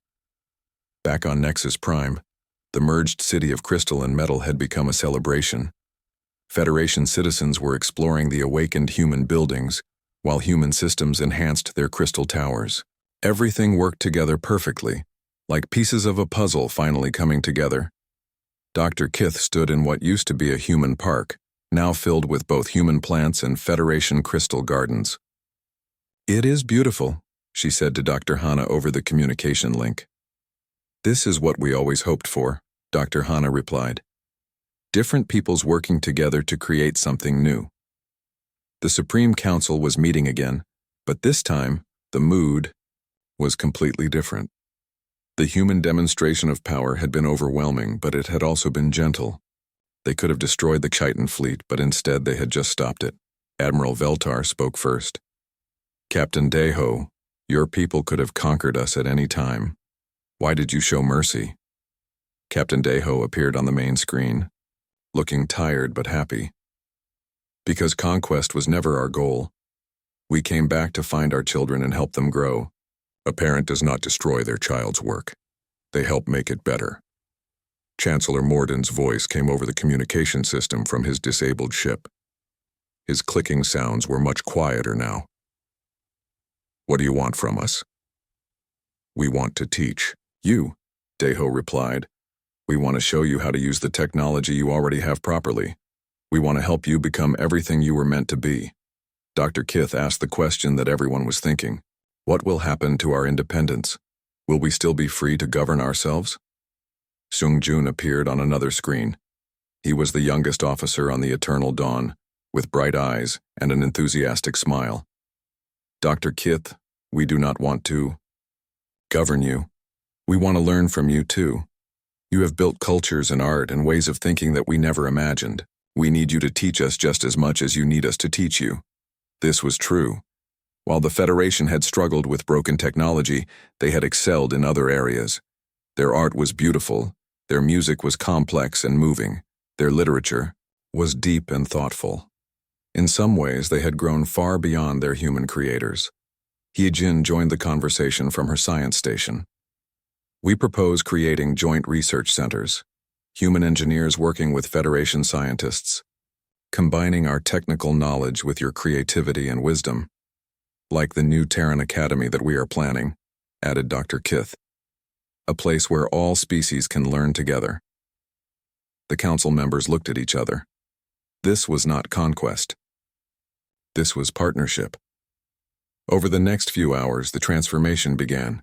Back on Nexus Prime, the merged city of crystal and metal had become a celebration. Federation citizens were exploring the awakened human buildings, while human systems enhanced their crystal towers. Everything worked together perfectly, like pieces of a puzzle finally coming together. Dr. Kith stood in what used to be a human park, now filled with both human plants and Federation crystal gardens. It is beautiful, she said to Dr. Hana over the communication link. This is what we always hoped for, Dr. Hana replied. Different peoples working together to create something new. The Supreme Council was meeting again, but this time, the mood was completely different. The human demonstration of power had been overwhelming, but it had also been gentle. They could have destroyed the Chiton fleet, but instead they had just stopped it. Admiral Veltar spoke first. Captain Deho, your people could have conquered us at any time. Why did you show mercy? Captain Deho appeared on the main screen, looking tired but happy. Because conquest was never our goal. We came back to find our children and help them grow. A parent does not destroy their child's work. They help make it better. Chancellor Morden's voice came over the communication system from his disabled ship. His clicking sounds were much quieter now. What do you want from us? We want to teach. You, Deho replied. We want to show you how to use the technology you already have properly. We want to help you become everything you were meant to be. Dr. Kith asked the question that everyone was thinking. What will happen to our independence? Will we still be free to govern ourselves? Sung Jun appeared on another screen. He was the youngest officer on the Eternal Dawn, with bright eyes and an enthusiastic smile. Dr. Kith, we do not want to govern you. We want to learn from you too. You have built cultures and art and ways of thinking that we never imagined. We need you to teach us just as much as you need us to teach you. This was true. While the Federation had struggled with broken technology, they had excelled in other areas. Their art was beautiful, their music was complex and moving, their literature was deep and thoughtful. In some ways, they had grown far beyond their human creators. Hyejin joined the conversation from her science station. We propose creating joint research centers, human engineers working with Federation scientists, combining our technical knowledge with your creativity and wisdom, like the new Terran Academy that we are planning, added Dr. Kith. A place where all species can learn together. The council members looked at each other. This was not conquest. This was partnership. Over the next few hours, the transformation began.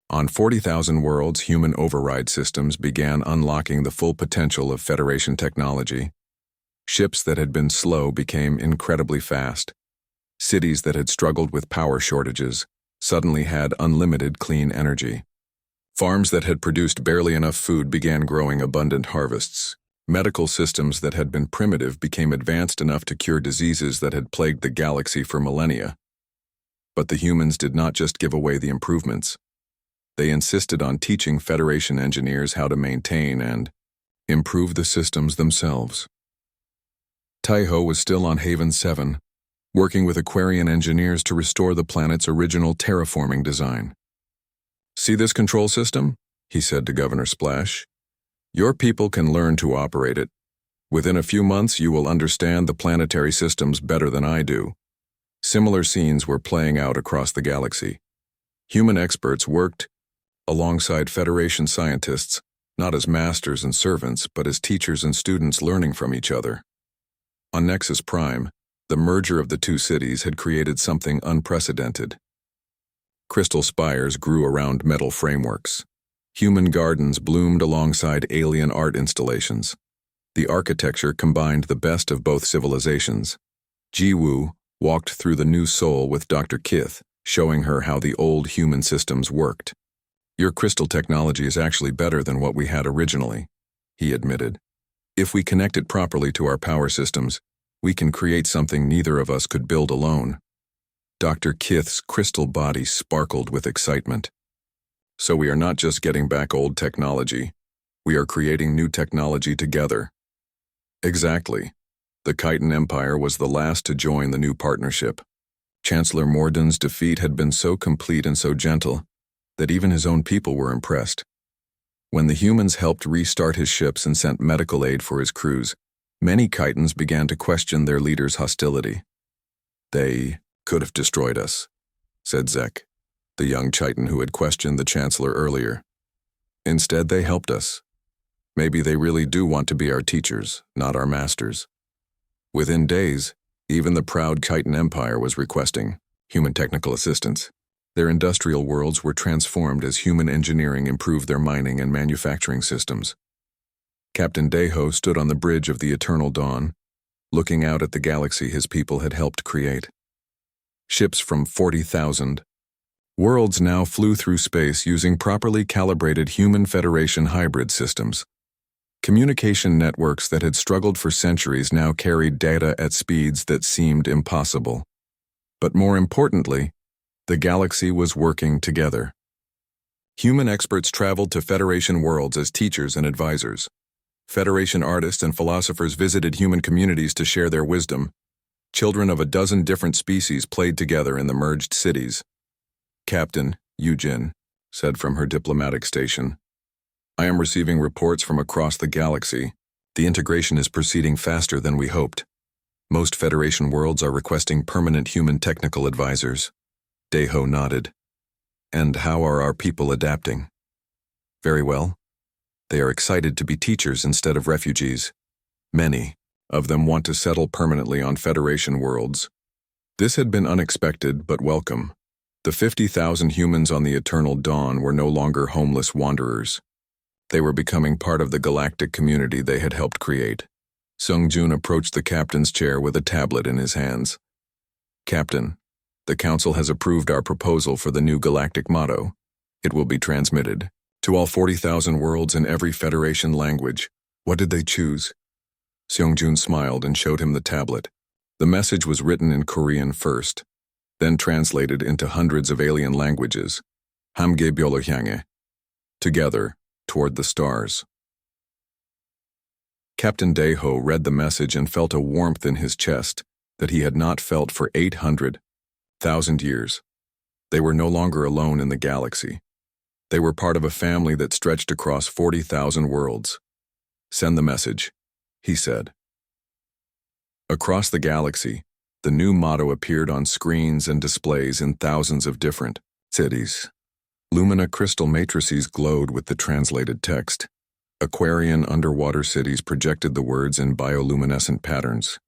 On 40,000 worlds, human override systems began unlocking the full potential of Federation technology. Ships that had been slow became incredibly fast. Cities that had struggled with power shortages suddenly had unlimited clean energy. Farms that had produced barely enough food began growing abundant harvests. Medical systems that had been primitive became advanced enough to cure diseases that had plagued the galaxy for millennia. But the humans did not just give away the improvements. They insisted on teaching Federation engineers how to maintain and improve the systems themselves. Taiho was still on Haven 7, working with Aquarian engineers to restore the planet's original terraforming design. "See this control system?" he said to Governor Splash. "Your people can learn to operate it. Within a few months, you will understand the planetary systems better than I do." Similar scenes were playing out across the galaxy. Human experts worked alongside Federation scientists, not as masters and servants, but as teachers and students learning from each other. On Nexus Prime, the merger of the two cities had created something unprecedented. Crystal spires grew around metal frameworks. Human gardens bloomed alongside alien art installations. The architecture combined the best of both civilizations. Jiwoo walked through the new Seoul with Dr. Kith, showing her how the old human systems worked. "Your crystal technology is actually better than what we had originally," he admitted. "If we connect it properly to our power systems, we can create something neither of us could build alone." Dr. Kith's crystal body sparkled with excitement. "So we are not just getting back old technology, we are creating new technology together." Exactly. The Khitan Empire was the last to join the new partnership. Chancellor Morden's defeat had been so complete and so gentle that even his own people were impressed. When the humans helped restart his ships and sent medical aid for his crews, many Khitans began to question their leader's hostility. "They could have destroyed us," said Zek, the young Chiton who had questioned the Chancellor earlier. "Instead, they helped us. Maybe they really do want to be our teachers, not our masters." Within days, even the proud Khitan Empire was requesting human technical assistance. Their industrial worlds were transformed as human engineering improved their mining and manufacturing systems. Captain Deho stood on the bridge of the Eternal Dawn, looking out at the galaxy his people had helped create. Ships from 40,000 worlds now flew through space using properly calibrated human Federation hybrid systems. Communication networks that had struggled for centuries now carried data at speeds that seemed impossible. But more importantly, the galaxy was working together. Human experts traveled to Federation worlds as teachers and advisors. Federation artists and philosophers visited human communities to share their wisdom. Children of a dozen different species played together in the merged cities. "Captain," Hyejin said from her diplomatic station, "I am receiving reports from across the galaxy. The integration is proceeding faster than we hoped. Most Federation worlds are requesting permanent human technical advisors." Deho nodded. "And how are our people adapting?" "Very well. They are excited to be teachers instead of refugees. Many of them want to settle permanently on Federation worlds." This had been unexpected but welcome. The 50,000 humans on the Eternal Dawn were no longer homeless wanderers. They were becoming part of the galactic community they had helped create. Sung-Jun approached the captain's chair with a tablet in his hands. "Captain, the council has approved our proposal for the new galactic motto. It will be transmitted to all 40,000 worlds in every Federation language." "What did they choose?" Seung-Jun smiled and showed him the tablet. The message was written in Korean first, then translated into hundreds of alien languages. "함께 별을 향해." Together, toward the stars. Captain Daeho read the message and felt a warmth in his chest that he had not felt for 800,000 years. They were no longer alone in the galaxy. They were part of a family that stretched across 40,000 worlds. "Send the message," he said. Across the galaxy, the new motto appeared on screens and displays in thousands of different cities. Lumina crystal matrices glowed with the translated text. Aquarian underwater cities projected the words in bioluminescent patterns.